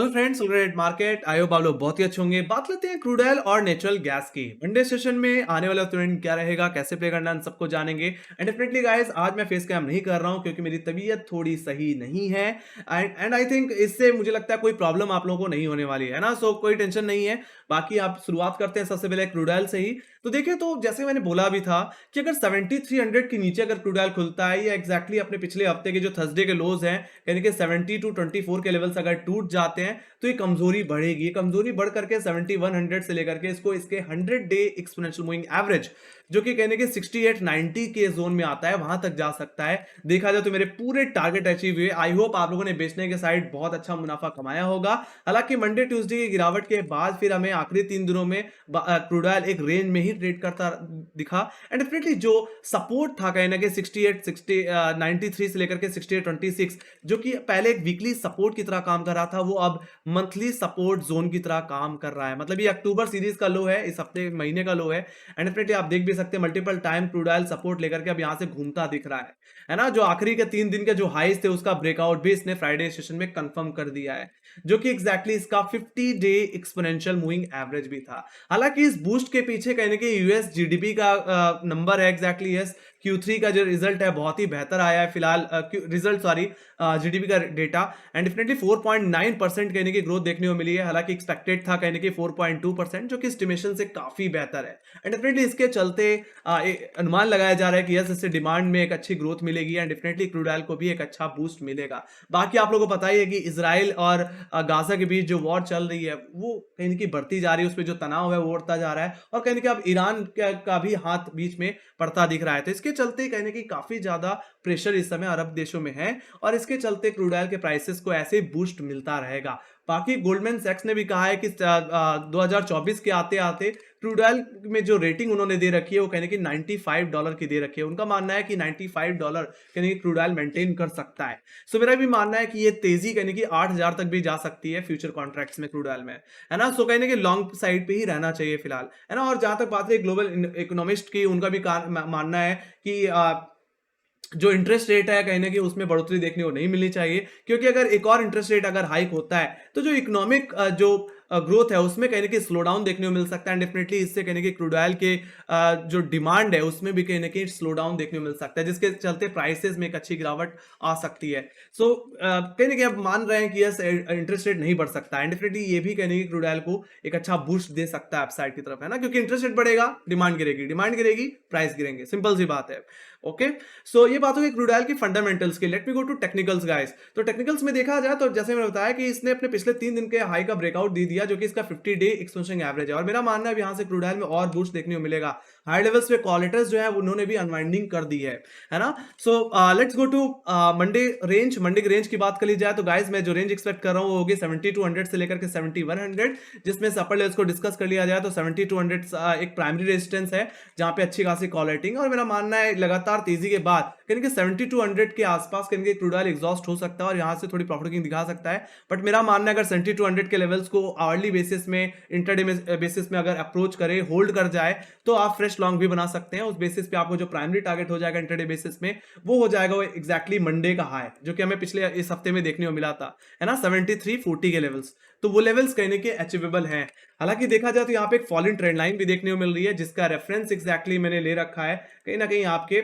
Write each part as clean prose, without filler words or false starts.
Hello friends, red market I hope आप लोग बहुत ही अच्छे होंगे। बात लेते हैं क्रूड ऑयल और नेचुरल गैस की। मंडे सेशन में आने वाला ट्रेंड क्या रहेगा, कैसे प्ले करना है, सबको जानेंगे। एंड डेफिनेटली गाइस, आज मैं फेस कैम नहीं कर रहा हूं क्योंकि मेरी तबीयत थोड़ी सही नहीं है। एंड आई थिंक इससे मुझे लगता है कोई प्रॉब्लम आप लोगों को नहीं होने वाली है ना। सो कोई टेंशन नहीं है। बाकी आप शुरुआत करते हैं सबसे पहले क्रूड ऑयल से ही। तो देखिए, तो जैसे मैंने बोला भी था कि अगर 7300 के नीचे अगर क्रूड ऑयल खुलता है या एग्जैक्टली अपने पिछले हफ्ते के जो थर्सडे के लोज हैं, यानी कि 70 टू 24 के लेवल्स अगर टूट जाते हैं तो ये कमजोरी बढ़ेगी। ये कमजोरी बढ़ करके 7100 से लेकर के इसके 100 डे एक्सपोनेंशियल मूविंग एवरेज, जो कि कहने के 6890 के जोन में आता है, वहां तक जा सकता है। देखा जाए तो मेरे पूरे टारगेट अचीव हुए। आई होप आप लोगों ने बेचने के साइड बहुत अच्छा मुनाफा कमाया होगा। हालांकि मंडे ट्यूसडे की गिरावट के बाद फिर हमें आखिरी 3 दिनों में क्रूड ऑयल एक रेंज में ही ट्रेड करता दिखा। एंड डेफिनेटली जो सपोर्ट था कहने के 93 से लेकर के 6826, जो कि पहले एक वीकली सपोर्ट की तरह काम कर रहा था, वो अब मंथली सपोर्ट जोन की तरह काम कर रहा है। मतलब ये अक्टूबर सीरीज का लो है, इस हफ्ते महीने का लो है। एंड डेफिनेटली आप देख भी सकते हैं multiple time crude oil support लेकर के अब यहां से घूमता दिख रहा है ना। जो आखिरी के 3 दिन के जो हाईज थे उसका ब्रेकआउट भी इसने फ्राइडे सेशन में कंफर्म कर दिया है, जो कि एग्जैक्टली इसका 50 डे एक्सपोनेंशियल मूविंग एवरेज भी था। हालांकि इस बूस्ट के पीछे कहने के यूएस जीडीपी का नंबर है एग्जैक्टली। यस, Q3 का जो रिजल्ट है बहुत ही बेहतर आया है फिलहाल। रिजल्ट सॉरी, जीडीपी का डेटा। एंड डेफिनेटली 4.9% कहने की ग्रोथ देखने को मिली है। हालांकि एक्सपेक्टेड था कहने की 4.2%, जो कि एस्टिमेशन से काफी बेहतर है। एंड डेफिनेटली इसके चलते अनुमान लगाया जा रहा है कि यस, इससे डिमांड में एक अच्छी ग्रोथ मिलेगी एंड डेफिनेटली क्रूड ऑयल को भी एक अच्छा बूस्ट मिलेगा। बाकी आप लोगों को पता ही है कि इसराइल और गाजा के बीच जो वॉर चल रही है वो कहीं की बढ़ती जा रही है, उस पर जो तनाव है वो बढ़ता जा रहा है, और कहीं अब ईरान का भी हाथ बीच में पड़ता दिख रहा है। तो इसके चलते कहने की काफी ज्यादा प्रेशर इस समय अरब देशों में है, और इसके चलते क्रूड ऑयल के प्राइसेस को ऐसे बूस्ट मिलता रहेगा। बाकी गोल्डमैन सैक्स ने भी कहा है कि 2024 के आते आते क्रूड ऑयल में जो रेटिंग उन्होंने दे रखी है वो कहने की $95 की दे रखी है। उनका मानना है कि $95 कहने की क्रूड ऑयल मेंटेन कर सकता है। सो मेरा भी मानना है कि ये तेजी कहने की 8000 तक भी जा सकती है फ्यूचर कॉन्ट्रैक्ट्स में क्रूड ऑयल में, है ना। सो कहने की लॉन्ग साइड पे ही रहना चाहिए फिलहाल, है ना। और जहां तक बात है ग्लोबल इकोनॉमिस्ट की, उनका भी मानना है कि जो इंटरेस्ट रेट है कहने की उसमें बढ़ोतरी देखने को नहीं मिलनी चाहिए, क्योंकि अगर एक और इंटरेस्ट रेट अगर हाइक होता है तो जो इकोनॉमिक जो ग्रोथ है उसमें कहने की स्लो डाउन देखने को मिल सकता है। डेफिनेटली इससे कहने की क्रूड ऑयल के जो डिमांड है उसमें भी कहने की स्लो डाउन देखने को मिल सकता है, जिसके चलते प्राइसेस में एक अच्छी गिरावट आ सकती है। सो कहने की अब मान रहे हैं कि यस, इंटरेस्ट रेट नहीं बढ़ सकता है। डेफिनेटली ये भी कहने की क्रूड ऑयल को एक अच्छा बूस्ट दे सकता है अपसाइड की तरफ, है ना, क्योंकि इंटरेस्ट रेट बढ़ेगा, डिमांड गिरेगी, डिमांड गिरेगी, प्राइस गिरेंगे, सिंपल सी बात है। ओके, सो ये बात होगी क्रूड ऑयल की फंडामेंटल्स की। Let me go to technicals guys. तो टेक्निकल्स में देखा जाए तो जैसे मैंने बताया कि इसने अपने पिछले 3 दिन के हाई का ब्रेकआउट दे दिया, जो कि इसका 50 डे एक्सपेंशन एवरेज है, और मेरा मानना है यहां से क्रूड ऑयल में और बूस्ट देखने को मिलेगा। हाई लेवल्स पे कॉलेटर्स जो है उन्होंने भी अनवाइंडिंग कर दी है ना। So let's go to Monday range. Monday की रेंज की बात कर ली जाए तो गाइस, मैं जो रेंज एक्सपेक्ट कर रहा हूं वो होगी 7200 से लेकर के 7100, जिसमें से अपर लेवल्स को डिस्कस कर लिया जाए तो 7200 एक प्राइमरी रेजिस्टेंस है जहां पे अच्छी खासी कॉलेटिंग, और मेरा मानना है लगातार तेजी के बाद कहीं 7200 के आसपास कहीं क्रूड ऑयल एग्जॉस्ट हो सकता है और यहां से थोड़ी प्रॉफिटिंग दिखा सकता है। बट मेरा मानना है अगर 7200 के लेवल्स को आवरली बेसिस में, इंटरडे बेसिस में अगर अप्रोच करे, होल्ड कर जाए, तो आप फ्रेश लॉन्ग भी बना सकते हैं। उस बेसिस पे आपको जो प्राइमरी टारगेट हो जाएगा इंटरडे बेसिस में, वो हो जाएगा वो एग्जैक्टली मंडे का हाई, जो कि हमें पिछले इस हफ्ते में देखने को मिला था, है ना, 7340 के लेवल्स। तो वो लेवल्स कहने के अचीवेबल हैं। हालांकि देखा जाए तो यहाँ पे एक फॉलिंग ट्रेंड लाइन भी देखने को मिल रही है, जिसका रेफरेंस एग्जैक्टली मैंने ले रखा है कहीं ना कहीं आपके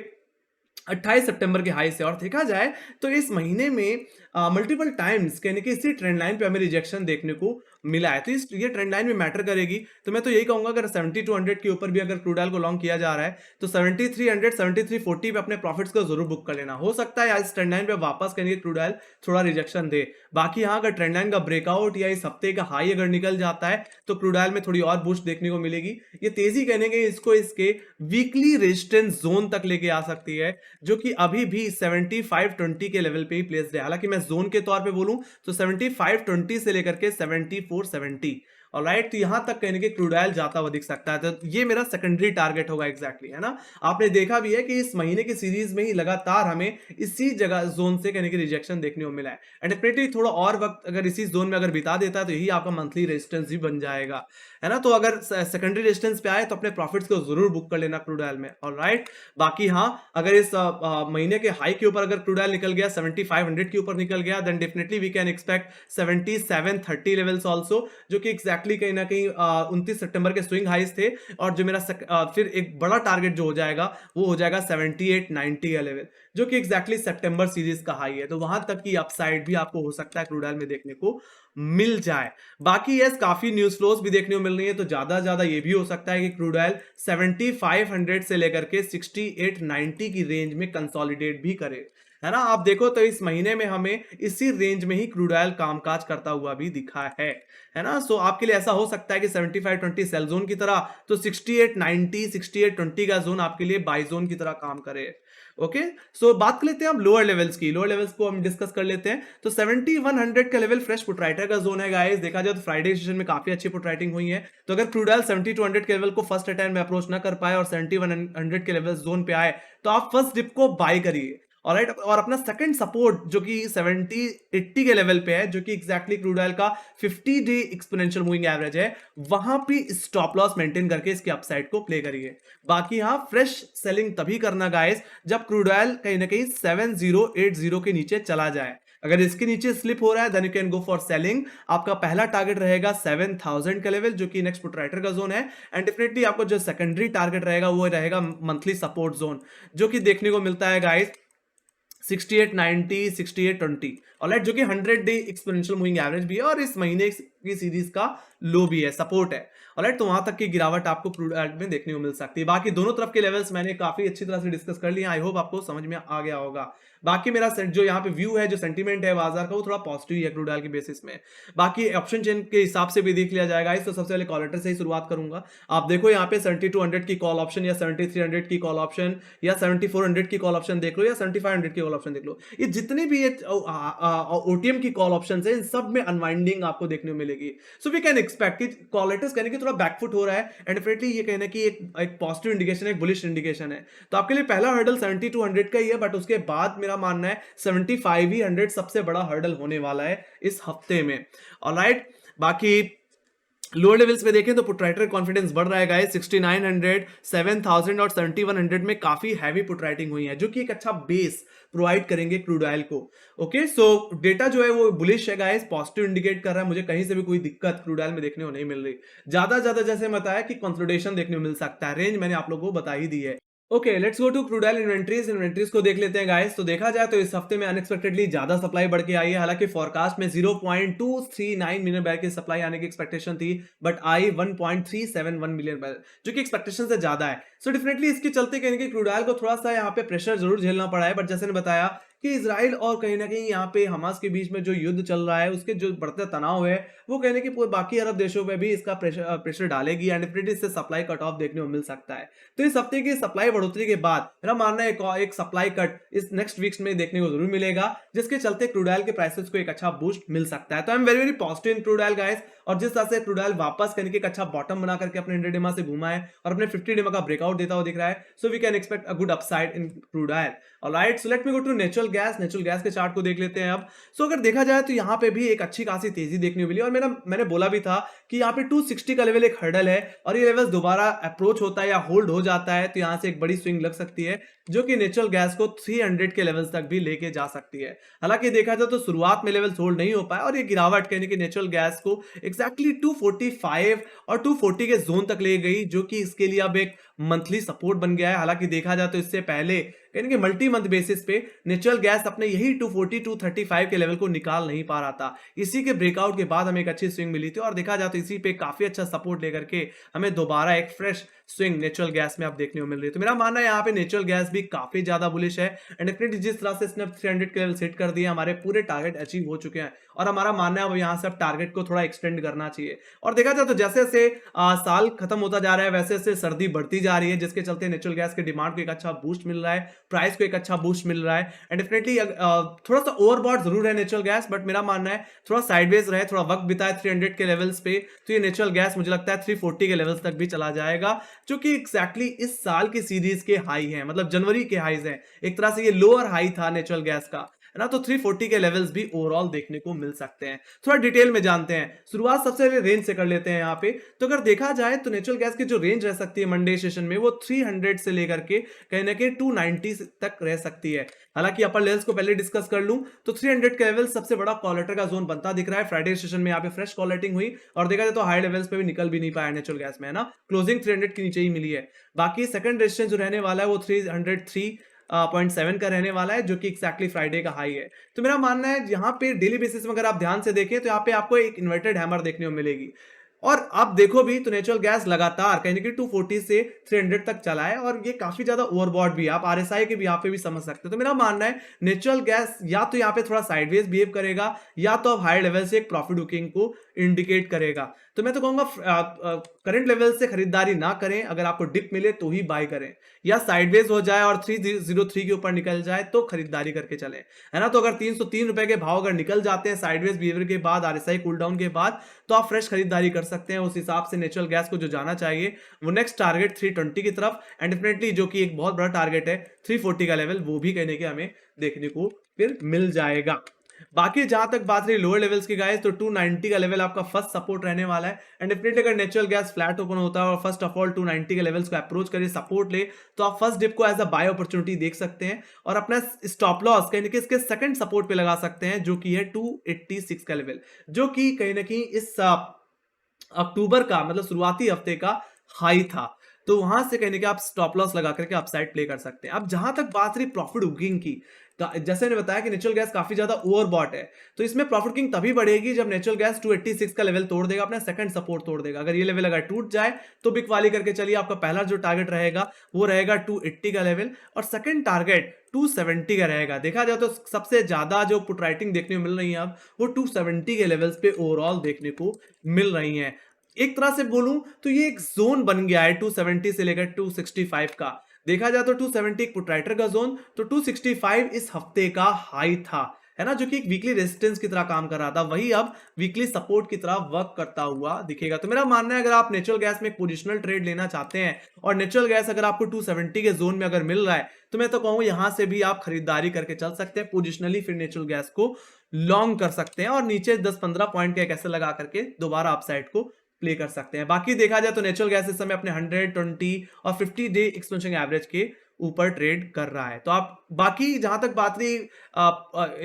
28 सितंबर के हाई से। और देखा जाए तो इस महीने में मल्टीपल टाइम्स कहने कि इसी ट्रेंड लाइन पे हमें रिजेक्शन देखने को मिला है। तो ये ट्रेंड लाइन में मैटर करेगी। तो मैं तो यही कहूंगा अगर 7200 के ऊपर भी अगर क्रूड ऑयल को लॉन्ग किया जा रहा है तो 7300 7340 पे अपने प्रॉफिट्स को जरूर बुक कर लेना। हो सकता है इस ट्रेंड लाइन पे वापस कहेंगे क्रूड ऑयल थोड़ा रिजेक्शन दे। बाकी यहाँ अगर ट्रेंड लाइन का ब्रेकआउट या इस हफ्ते का हाई अगर निकल जाता है तो क्रूड ऑयल में थोड़ी और बूस्ट देखने को मिलेगी। ये तेजी कहने के इसको इसके वीकली रेजिस्टेंस जोन तक लेके आ सकती है, जो कि अभी भी 7520 के लेवल पे ही प्लेस्ड है। हालांकि मैं जोन के तौर पे बोलूं तो 7520 से लेकर के 7470, ऑलराइट, तो यहां तक कहने के क्रूड ऑयल जाता हुआ दिख सकता है। तो ये मेरा सेकेंडरी टारगेट होगा एग्जैक्टली, है ना। आपने देखा भी है कि इस महीने की सीरीज में ही लगातार हमें इसी जगह जोन से कहने की रिजेक्शन देखने को मिला है। एंड डेफिनेटली थोड़ा और वक्त अगर इसी जोन में अगर बिता देता है तो यही आपका मंथली रेजिस्टेंस भी बन जाएगा, है ना। तो अगर सेकेंडरी रेजिस्टेंस पे आए तो अपने प्रॉफिट्स को जरूर बुक कर लेना क्रूड ऑयल में, ऑलराइट। बाकी हाँ, अगर इस महीने के हाई के ऊपर अगर क्रूड ऑयल निकल गया 7500 के ऊपर निकल गया, then definitely we can expect 7730 levels also, जो कि एग्जैक्टली कहीं ना कहीं 29 सितंबर के स्विंग हाइस थे। और जो मेरा फिर एक बड़ा टारगेट जो हो जाएगा वो हो जाएगा 7890 का लेवल, जो कि एग्जैक्टली सितंबर सीरीज का हाई है। तो वहां तक की अपसाइड भी आपको हो सकता है क्रूड ऑयल में देखने को मिल जाए। बाकी यस, काफी न्यूज फ्लोज भी देखने को मिल रही है, तो ज्यादा ये भी हो सकता है कि क्रूड ऑयल 7500 से लेकर के 6890 की रेंज में कंसोलिडेट भी करे, है ना। आप देखो तो इस महीने में हमें इसी रेंज में ही क्रूड ऑयल कामकाज करता हुआ भी दिखा है ना। सो आपके लिए ऐसा हो सकता है कि 7520 सेल जोन की तरह, तो 6890 6820 का जोन आपके लिए बाई जोन की तरह काम करे। ओके, सो बात कर लेते हैं हम लोअर लेवल्स की। लोअर लेवल्स को हम डिस्कस कर लेते हैं। तो 7100 का लेवल फ्रेश पुट राइटर का जोन है गाइस। देखा जाए तो फ्राइडे सेशन में काफी अच्छी पुट राइटिंग हुई है। तो अगर क्रूड ऑयल 7200 के लेवल को फर्स्ट अटेम्प्ट में अप्रोच ना कर पाए और 7100 के लेवल जोन पे आए, तो आप फर्स्ट डिप को बाय करिए, ऑलराइट। और अपना सेकंड सपोर्ट जो कि 7080 के लेवल पे है, जो कि एग्जैक्टली क्रूड ऑयल का 50 डे एक्सपोनेंशियल मूविंग एवरेज है, वहां पे स्टॉप लॉस मेंटेन करके इसके अपसाइड को प्ले करिए। बाकी हाँ, फ्रेश सेलिंग तभी करना गाइस जब क्रूड ऑयल कहीं ना कहीं 7080 के नीचे चला जाए। अगर इसके नीचे स्लिप हो रहा है then you can go for selling. आपका पहला टारगेट रहेगा 7000 का लेवल, जो कि नेक्स्ट पुट राइटर का जोन है। एंड डेफिनेटली आपको जो सेकेंडरी टारगेट रहेगा वो रहेगा मंथली सपोर्ट जोन, जो कि देखने को मिलता है गाइस 6890 6820, ऑलराइट, जो कि 100 डे एक्सपोनेंशियल मूविंग एवरेज भी है और इस महीने की सीरीज का लो भी है, सपोर्ट है, ऑलराइट। तो वहां तक की गिरावट आपको क्रूड ऑयल में देखने को मिल सकती है। बाकी दोनों तरफ के लेवल्स मैंने काफी अच्छी तरह से डिस्कस कर लिया, आई होप आपको समझ में आ गया होगा। बाकी मेरा जो यहाँ पे व्यू है, जो सेंटीमेंट है बाजार का, वो थोड़ा पॉजिटिव है क्रूड ऑयल के बेसिस में। बाकी ऑप्शन चेन के हिसाब से भी देख लिया जाएगा इस, तो सबसे पहले कॉलेटर से ही शुरुआत करूंगा। आप देखो यहाँ पे 7200 की कॉल ऑप्शन या 7300 की कॉल ऑप्शन या 7400 की कॉल ऑप्शन देख लो या 7500 की कॉल ऑप्शन देख लो। ये जितने भी ये ओटीएम की कॉल ऑप्शन है, इन सब में अनवाइंडिंग आपको देखने को मिलेगी। सो वी कैन एक्सपेक्ट कि कॉलेटर्स कहने की थोड़ा बैकफुट हो रहा है, एंड डेफिनेटली ये कहने की एक पॉजिटिव इंडिकेशन है, एक बुलिश इंडिकेशन है। तो आपके लिए पहला हर्डल 7200 का ही है, बट उसके बाद मेरा मानना है 7500 सबसे बड़ा हर्डल होने वाला है इस हफ्ते में, ऑलराइट। बाकी लोअर लेवल्स पे देखें तो पुट राइटर कॉन्फिडेंस बढ़ रहा है गाइस। 6900 7000 और 7100 में काफी हैवी पुट राइटिंग हुई है, जो कि एक अच्छा बेस प्रोवाइड करेंगे क्रूड ऑयल को। ओके, सो डेटा जो है वो बुलिश है गाइस, पॉजिटिव इंडिकेट कर रहा है। मुझे कहीं से भी कोई दिक्कत क्रूड ऑयल में देखने को नहीं मिल रही। ज्यादा जैसे बताया कि कंसोलिडेशन देखने को मिल सकता है, रेंज मैंने आप लोगों को बता ही दी है। Okay, let's go to crude oil inventories को देख लेते हैं गाइस। तो देखा जाए तो इस हफ्ते में अनएक्सपेक्टेडली ज्यादा सप्लाई बढ़ के आई है। हालांकि फोरकास्ट में 0.239 मिलियन बैरल की सप्लाई आने की एक्सपेक्टेशन थी, बट आई 1.371 मिलियन बैरल, जो कि एक्सपेक्टेशन से ज्यादा है। सो डेफिनेटली इसके चलते कहीं कि क्रूड ऑयल को थोड़ा सा यहाँ पे प्रेशर जरूर झेलना पड़ा है। बट जैसे ने बताया कि इजराइल और कहीं ना कहीं यहाँ पे हमास के बीच में जो युद्ध चल रहा है, उसके जो बढ़ते तनाव है, वो कहने की बाकी अरब देशों पे भी इसका प्रेशर डालेगी, एंड डेफिनेटली इससे सप्लाई कट ऑफ देखने को मिल सकता है। तो इस हफ्ते की सप्लाई बढ़ोतरी के बाद मेरा मानना है एक सप्लाई कट इस नेक्स्ट वीक्स में देखने को जरूर मिलेगा, जिसके चलते क्रूड ऑयल के प्राइसेस को एक अच्छा बूस्ट मिल सकता है। तो I am very positive in crude oil guys. और जिस तरह से क्रूड ऑयल वापस करने के एक अच्छा बॉटम बना करके अपने 100 डेमा से घुमा है और अपने 50 डेमा का ब्रेकआउट देता हुआ दिख रहा है, so we can expect a good upside in crude oil, alright. So let me go to natural gas के चार्ट को देख लेते हैं अब। सो अगर देखा जाए तो यहाँ पे भी एक अच्छी खासी तेजी देखने को मिली, और मैंने बोला भी था कि यहाँ पे 260 का लेवल एक हर्डल है, और ये लेवल दोबारा अप्रोच होता है या होल्ड हो जाता है तो यहाँ से एक बड़ी स्विंग लग सकती है, जो कि नेचुरल गैस को 300 के लेवल्स तक भी लेके जा सकती है। हालांकि देखा जाए तो शुरुआत में लेवल्स होल्ड नहीं हो पाए, और ये गिरावट कहने की नेचुरल गैस को एग्जैक्टली 245 और 240 के जोन तक ले गई, जो कि इसके लिए अब एक मंथली सपोर्ट बन गया है। हालांकि देखा जाए तो इससे पहले यानी कि मल्टी मंथ बेसिस पे नेचुरल गैस अपने यही 240 235 के लेवल को निकाल नहीं पा रहा था। इसी के ब्रेकआउट के बाद हमें एक अच्छी स्विंग मिली थी, और देखा जाए तो इसी पे काफी अच्छा सपोर्ट लेकर के हमें दोबारा एक फ्रेश स्विंग नेचुरल गैस में आप देखने को मिल रही है। तो मेरा मानना है यहाँ पे नेचुरल गैस भी काफी ज्यादा बुलिश है, एंड डेफिनेटली जिस तरह से इसने 300 के लेवल सेट कर दिया, हमारे पूरे टारगेट अचीव हो चुके हैं, और हमारा मानना है अब यहाँ से अब टारगेट को थोड़ा एक्सटेंड करना चाहिए। और देखा जाए तो जैसे जैसे साल खत्म होता जा रहा है, वैसे वैसे सर्दी बढ़ती जा रही है, जिसके चलते नेचुरल गैस के डिमांड को एक अच्छा बूस्ट मिल रहा है। प्राइस को एक अच्छा बूस्ट मिल रहा है। एंड डेफिनेटली थोड़ा सा ओवरबॉट जरूर है नेचुरल गैस, बट मेरा मानना है थोड़ा साइडवेज रहे, थोड़ा वक्त बिताए 300 के लेवल्स पे, तो ये नेचुरल गैस मुझे लगता है 340 के लेवल्स तक भी चला जाएगा, जो कि एग्जैक्टली इस साल की सीरीज के हाई हैं, मतलब जनवरी के हाईज हैं। एक तरह से ये लोअर हाई था नेचुरल गैस का, है ना। तो 340 के लेवल्स भी ओवरऑल देखने को मिल सकते हैं। थोड़ा डिटेल में जानते हैं, शुरुआत सबसे पहले रेंज से कर लेते हैं यहाँ पे। तो अगर देखा जाए तो नेचुरल गैस की जो रेंज रह सकती है मंडे सेशन में, वो 300 से लेकर के कहीं ना कहीं 290 तक रह सकती है। हालांकि अपर लेवल्स को पहले डिस्कस कर लूं तो 300 का लेवल सबसे बड़ा कॉलेटर का जोन बनता दिख रहा है। फ्राइडे सेशन में यहाँ पे फ्रेश कॉलेटिंग हुई और देखा जाए तो हाई लेवल्स पे भी निकल भी नहीं पाया नेचुरल गैस में, है ना। क्लोजिंग 300 के नीचे ही मिली है। बाकी सेकंड रेजिस्टेंस जो रहने वाला है वो 303.7 का रहने वाला है, जो कि एक्जैक्टली फ्राइडे का हाई है। तो मेरा मानना है यहाँ पे डेली बेसिस में अगर आप ध्यान से देखें तो यहाँ पे आपको एक इन्वर्टेड हैमर देखने को मिलेगी। और आप देखो भी तो नेचुरल गैस लगातार कहीं ना कहीं 240 से 300 तक चला है और ये काफी ज्यादा ओवरबॉट भी है। आप आरएसआई के भी यहाँ पे भी समझ सकते हो। तो मेरा मानना है नेचुरल गैस या तो यहाँ पे थोड़ा साइडवेज बिहेव करेगा, या तो अब हायर लेवल से एक प्रॉफिट बुकिंग को इंडिकेट करेगा। तो मैं तो कहूंगा करंट लेवल से खरीदारी ना करें, अगर आपको डिप मिले तो ही बाय करें, या साइडवेज हो जाए और 303 के ऊपर निकल जाए तो खरीदारी करके चले, है ना। तो अगर 303 रुपए के भाव अगर निकल जाते हैं साइडवेज बिहेवियर के बाद, आरएसआई कूल डाउन के बाद, तो आप फ्रेश खरीदारी कर सकते हैं। उस हिसाब से नेचुरल गैस को जो जाना चाहिए वो नेक्स्ट टारगेट 320 की तरफ, एंड डेफिनेटली जो कि एक बहुत बड़ा टारगेट है 340 का लेवल, वो भी कहने के हमें देखने को फिर मिल जाएगा। बाकी जहां तक बात रही लोअर लेवल्स की गाइस, तो 290 का लेवल आपका फर्स्ट सपोर्ट रहने वाला है। एंड डेफिनेटली अगर नेचुरल गैस फ्लैट ओपन होता है और फर्स्ट ऑफ ऑल 290 के लेवल्स को अप्रोच करे, सपोर्ट ले, तो आप फर्स्ट डिप को एज अ बाय अपॉर्चुनिटी देख सकते हैं और अपना स्टॉप लॉस कहीं ना कहीं इसके सेकंड सपोर्ट पे लगा सकते हैं, जो कि है 286 का लेवल, जो कि कहीं ना कहीं इस अक्टूबर का मतलब शुरुआती हफ्ते का हाई था। तो वहां से कहने के आप स्टॉप लॉस लगा करके अपसाइड प्ले कर सकते हैं। अब जहां तक बात रही प्रॉफिट बुकिंग की, जैसे मैंने बताया कि नेचुरल गैस काफी ज्यादा ओवरबॉट है, तो इसमें प्रॉफिट बुकिंग तभी बढ़ेगी जब नेचुरल गैस 286 का लेवल तोड़ देगा, अपना सेकंड सपोर्ट तोड़ देगा। अगर ये लेवल अगर टूट जाए तो बिग वाली करके चलिए, आपका पहला जो टारगेट रहेगा वो रहेगा 280 का लेवल, और सेकंड टारगेट 270 का रहेगा। देखा जाए तो सबसे ज्यादा जो पुट राइटिंग देखने को मिल रही है अब, वो 270 के लेवल्स पे ओवरऑल देखने को मिल रही है। एक तरह से बोलूं तो ये एक जोन बन गया है 270 से लेकर 265 का। देखा जाए तो 270 एक पुटराइटर का जोन, तो 265 इस हफ्ते का हाई था, है ना, जो कि एक वीकली रेजिस्टेंस की तरह काम कर रहा था, वही अब वीकली सपोर्ट की तरह वर्क करता हुआ दिखेगा। तो मेरा मानना है अगर आप नेचुरल गैस में एक पोजिशनल ट्रेड लेना चाहते हैं और नेचुरल गैस अगर आपको 270 के जोन में अगर मिल रहा है, तो मैं तो कहूंगा यहां से भी आप खरीदारी करके चल सकते हैं पोजिशनली, फिर नेचुरल गैस को लॉन्ग कर सकते हैं और नीचे 10-15 पॉइंट के कैसे लगा करके दोबारा अपसाइड को प्ले कर सकते हैं। बाकी देखा जाए तो नेचुरल गैस इस समय अपने 120 और 50 डे एक्सपेंशन एवरेज के ऊपर ट्रेड कर रहा है। तो आप बाकी जहां तक बात रही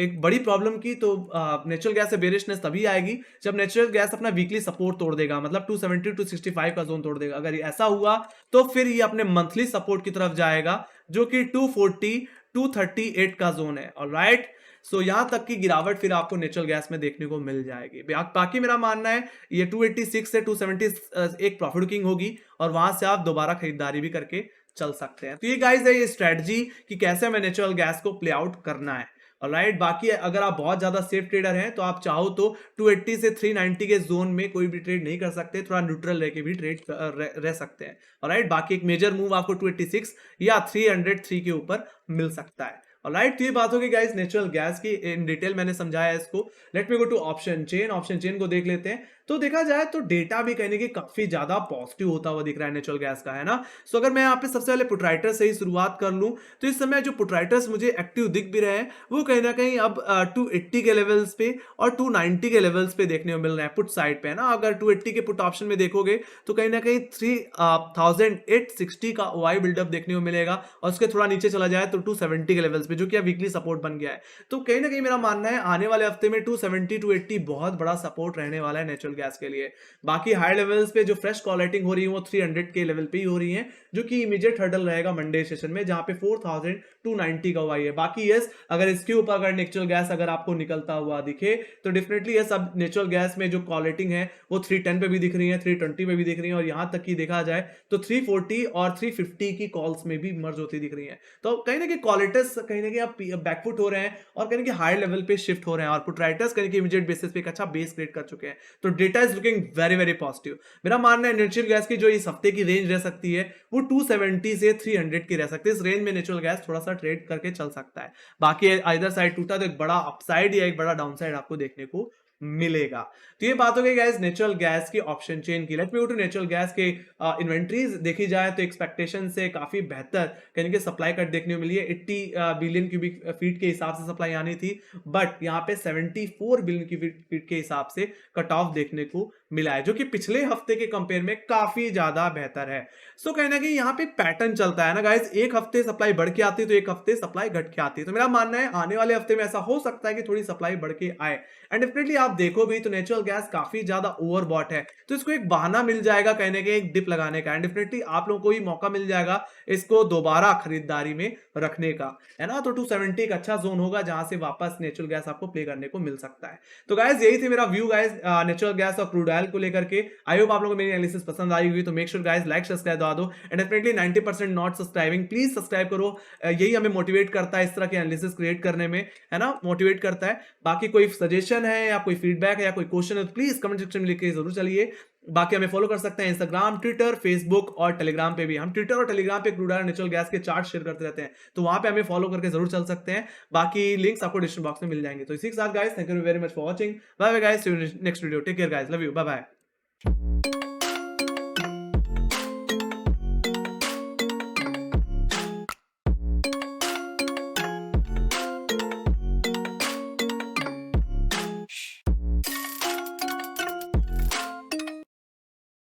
एक बड़ी प्रॉब्लम की, तो नेचुरल गैस से बेरिशनेस तभी आएगी जब नेचुरल गैस अपना वीकली सपोर्ट तोड़ देगा, मतलब 270 265 का जोन तोड़ देगा। अगर ऐसा हुआ तो फिर ये अपने मंथली सपोर्ट की तरफ जाएगा, जो कि 240 238 का जोन है। ऑलराइट, सो यहां तक की गिरावट फिर आपको नेचुरल गैस में देखने को मिल जाएगी। बाकी मेरा मानना है ये 286 से 270 एक प्रॉफिट बुकिंग होगी और वहां से आप दोबारा खरीदारी भी करके चल सकते हैं। तो ये गाइस है ये स्ट्रेटजी कि कैसे हमें नेचुरल गैस को प्ले आउट करना है। ऑलराइट, बाकी अगर आप बहुत ज्यादा सेफ ट्रेडर हैं तो आप चाहो तो 280 से 390 के जोन में कोई भी ट्रेड नहीं कर सकते, थोड़ा न्यूट्रल रह के भी ट्रेड रह सकते हैं। ऑलराइट, बाकी एक मेजर मूव आपको 286 या 303 के ऊपर मिल सकता है। ऑलराइट, तो ये बात होगी गाइस नेचुरल गैस की, इन डिटेल मैंने समझाया इसको। Let me go to option chain को देख लेते हैं। तो देखा जाए तो डेटा भी कहने की काफी ज्यादा पॉजिटिव होता हुआ दिख रहा है नेचुरल गैस का, है ना। सो अगर मैं यहाँ पे सबसे पहले पुटराइटर से ही शुरुआत कर लूं, तो इस समय जो पुटराइटर्स मुझे एक्टिव दिख भी रहे हैं वो कहीं ना कहीं अब 280 के लेवल्स पे और 290 के लेवल्स पे देखने को मिल रहे हैं पुट साइड पे, है ना। अगर 280 के पुट ऑप्शन में देखोगे तो कहीं ना कहीं 3860 का ओआई बिल्डअप देखने को मिलेगा, और उसके थोड़ा नीचे चला जाए तो 270 के लेवल्स पे, जो कि अब वीकली सपोर्ट बन गया है। तो कहीं ना कहीं मेरा मानना है आने वाले हफ्ते में 270 280 बहुत बड़ा सपोर्ट रहने वाला है नेचुरल गैस के लिए। बाकी हाई लेवल्स पे जो फ्रेश कॉलेटिंग हो रही है वो 300 के लेवल पे ही हो रही है, जो कि इमीडिएट हर्डल रहेगा मंडे सेशन में, जहां पे 4290 का हुआ है। बाकी यस, अगर इसके ऊपर अगर नेचुरल गैस अगर आपको निकलता हुआ दिखे तो डेफिनेटली यस, अब नेचुरल गैस में जो कॉलेटिंग है वो 310 पे भी दिख रही है, 320 पे भी दिख रही है, और यहां तक की देखा जाए तो 340 और 350 की कॉल्स में भी मर्ज होती दिख रही है। तो कहीं ना कहीं कॉलेटर्स कहीं ना कहीं आप बैकफुट हो रहे हैं और कहीं ना कहीं हाई लेवल पे शिफ्ट हो रहे हैं, और पुटराइटर्स कहीं इमीडिएट बेसिस पे एक अच्छा बेस क्रिएट कर चुके हैं। तो data is looking very very positive. मेरा मानना है नेचुरल गैस की जो इस हफ्ते की रेंज रह सकती है वो 270 से 300 की रह सकती है। इस रेंज में नेचुरल गैस थोड़ा सा सा ट्रेड करके चल सकता है। बाकी इधर साइड टूटा तो एक बड़ा अपसाइड या एक बड़ा डाउनसाइड आपको देखने को मिलेगा। तो ये बात हो गई गाइस नेचुरल गैस की ऑप्शन चेन की। Let me go to natural gas के इन्वेंटरीज देखी जाए तो एक्सपेक्टेशन से काफी बेहतर कहीं सप्लाई कट देखने को मिली है। 80 बिलियन क्यूबिक फीट के हिसाब से सप्लाई आनी थी, बट यहाँ पे 74 बिलियन क्यूबिक फीट के हिसाब से कट ऑफ देखने को मिला है, जो कि पिछले हफ्ते के कंपेयर में काफी ज्यादा बेहतर है। सो कहीं ना कहीं यहाँ पे पैटर्न चलता है ना गाइस, एक हफ्ते सप्लाई बढ़ के आती है तो एक हफ्ते सप्लाई घट के आती है। तो मेरा मानना है आने वाले हफ्ते में ऐसा हो सकता है कि थोड़ी सप्लाई बढ़ के आए। एंड डेफिनेटली आप देखो भी तो नेचुरल गैस काफी ज्यादा ओवरबॉट है, तो इसको एक बहाना मिल जाएगा कहने के एक डिप लगाने का। एंड डेफिनेटली आप लोगों को भी मौका मिल जाएगा इसको दोबारा खरीदारी में रखने का, है ना। तो 270 एक अच्छा जोन होगा जहां से वापस नेचुरल गैस आपको प्ले करने को मिल सकता है। तो गाइस यही थी मेरा व्यू गाइस नेचुरल गैस और क्रूड ऑयल को लेकर के। आई होप आप लोगों को मेरी एनालिसिस पसंद आई हुई। तो make sure guys like subscribe दबा दो। And definitely 90% not subscribing, please subscribe करो। यही हमें मोटिवेट करता है इस तरह के एनालिसिस क्रिएट करने में, है ना, मोटिवेट करता है। बाकी कोई सजेशन है या कोई फीडबैक है या कोई क्वेश्चन है तो प्लीज कमेंट सेक्शन में लिख के जरूर चलिए। बाकी हमें फॉलो कर सकते हैं इंस्टाग्राम, ट्विटर, फेसबुक और टेलीग्राम पे भी। हम ट्विटर और टेलीग्राम पे क्रूड ऑयल नेचुरल गैस के चार्ट शेयर करते रहते हैं, तो वहां पे हमें फॉलो करके जरूर चल सकते हैं। बाकी लिंक्स आपको डिस्क्रिप्शन बॉक्स में मिल जाएंगे। तो इसी के साथ guys thank you very much for watching. Bye bye guys, see you next video. Take care guys, love you, bye bye.